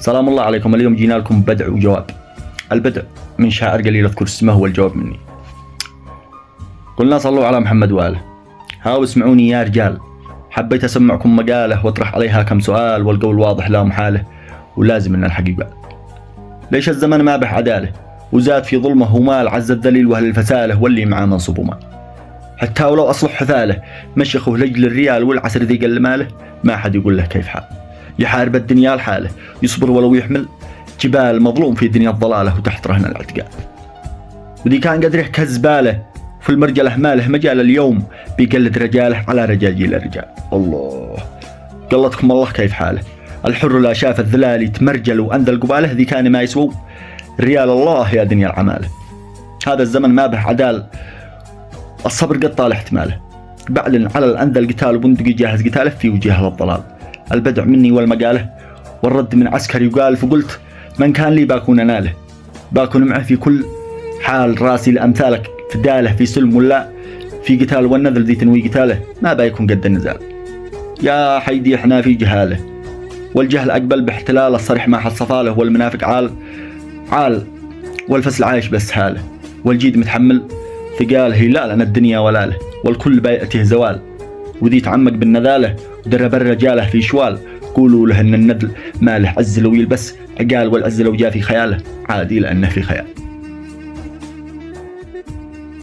سلام الله عليكم. اليوم جينا لكم بدع وجواب. البدع من شاعر قليل اذكر اسمه، والجواب مني. قلنا صلوا على محمد وآله. هاو اسمعوني يا رجال، حبيت اسمعكم مقاله واطرح عليها كم سؤال، والقول واضح لا محاله ولازم ان الحقيقة. ليش الزمن ما به عداله، وزاد في ظلمه ومال، عز الذليل واهل الفساله، واللي معاه منصب ومال. حتى ولو اصلح حثاله مشيخه لجل الريال، والعسر ذي قل ماله ما حد يقول له كيف حال. يحارب الدنيا لحاله، يصبر ولو يحمل جبال، مظلوم في دنيا الضلاله وتحت رهن الاعتقال. وذي كان قدره كزباله في المرجله ماله، مجال اليوم بيقلد رجاله على رجاجيل الرجال. الله قلتكم الله كيف حاله. الحر لا شاف الذلال يتمرجل وانذل قباله، ذي كان ما يسووا ريال الله يا دنيا العماله. هذا الزمن ما به عدال، الصبر قد طال احتماله. بعلن على الانذل قتال، وبندقي جاهز قتاله في وجهه الضلال. البدع مني والمقاله، والرد من عسكر يقال. فقلت من كان لي باكون ناله، باكون معه في كل حال. راسي لأمثالك فداله، في سلم ولا في قتال، والنذل ذي تنوي قتاله ما بايكون قد النزال. يا حيدي احنا في جهاله، والجهل أقبل باحتلاله. الصريح ما حد صفاله، والمنافق عال والفسل عايش بس حاله. والجيد متحمل ثقاله، لا لنا الدنيا ولا له، والكل بايئته زوال. وذي تعمق بالنذاله ودرب الرجاله في شوال. قولوا له ان النذل ما له عز لو يلبس عقال، والعز لو جاء في خياله عادي لانه في خيال.